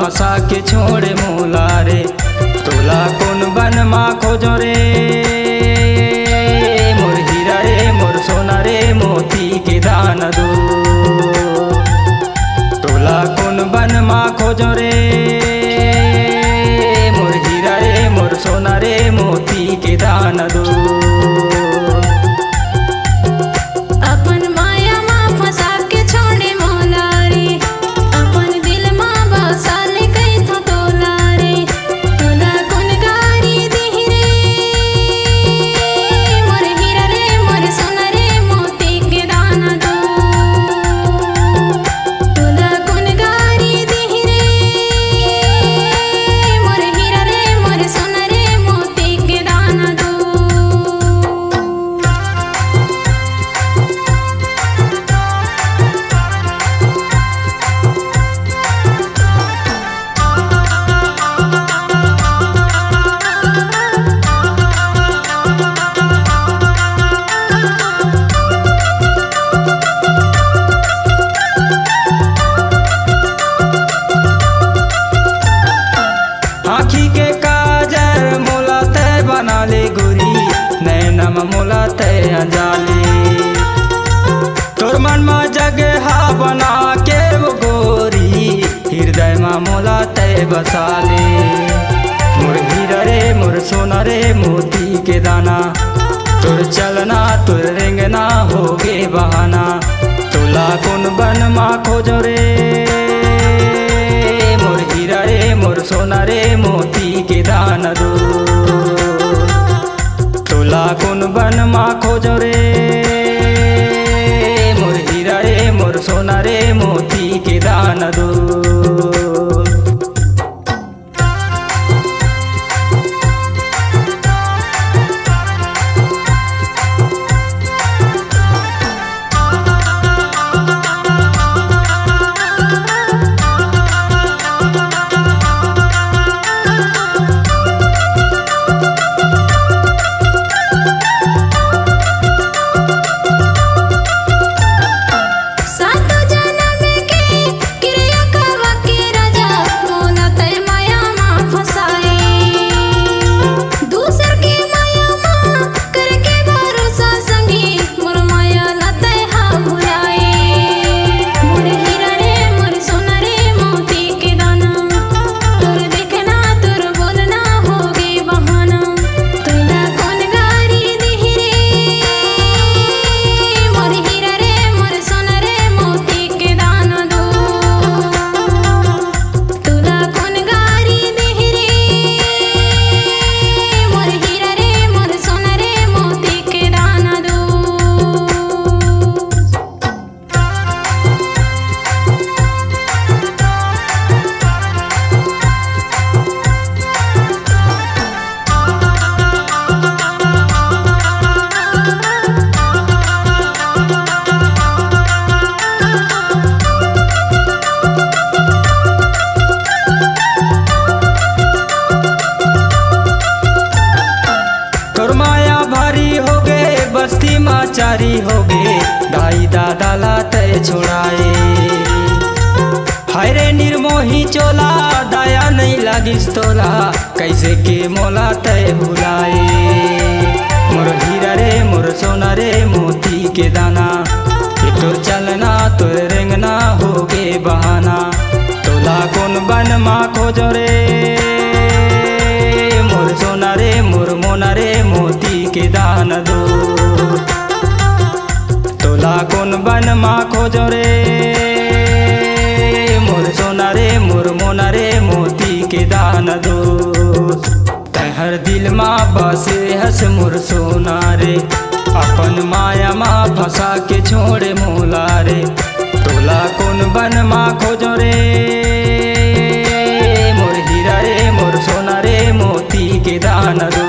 फंसा के छोड़े मोला रे। तोला कौन बन मा खोजो रे मोर हीरा रे मोर सोना रे मोती के दाना दो। तोला कौन बन मा खोजो रे मोर हीरा रे मोर सोना रे मोती के दाना दो। आँखी के काजर मोला तय बना ले गोरी, नैनम मोला तय अंजाले। तोर मन में जगह बना के वो गोरी, हृदय में मोला तय बसा ले। मोर हीरा रे मोर सोना रे मोती के दाना, तोर चलना तोर रेंगना होगे बहाना। तोला कौन बन मा खोजो रे मोर हीरा रे मोर सोना रे मोती के दाना दो। तोला कौन बन मा खोजो रे मोर हीरा रे मोर सोना रे मोती के दाना दो। बस्ती माचारी होगे दाई दादा ला तय छोड़ाए। हाय रे निर्मोही चोला दाया नहीं लागिस तोला, कैसे के मोला तय भुलाए। मोर हीरा रे मोर सोना रे मोती के दाना, तोर चलना तोर रेंगना होगे बहाना। तोला कौन बन मा खोजो रे मोर सोना रे मोर मोना रे मोती के दाना दो। तोला कौन बन मा खोजो रे मोर सोना रे मोर मोना रे मोती के दाना दो। तहर दिल मा बसे हस मोर सोना रे, अपन माया मा फंसा के छोड़े मोला रे। तोला कौन बन मा खोजो रे मोर हीरा रे मोर सोना रे मोती के दाना दो।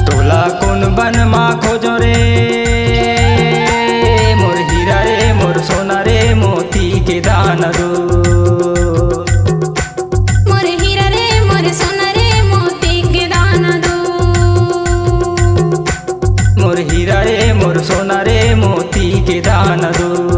तोला कौन बन मा खोजो रे मोर हीरा रे मोर सोना रे मोती के दाना दो। मोर हीरा रे मोर सोना रे मोती के दाना दो। मोर हीरा रे मोर सोना रे मोती के दाना दो।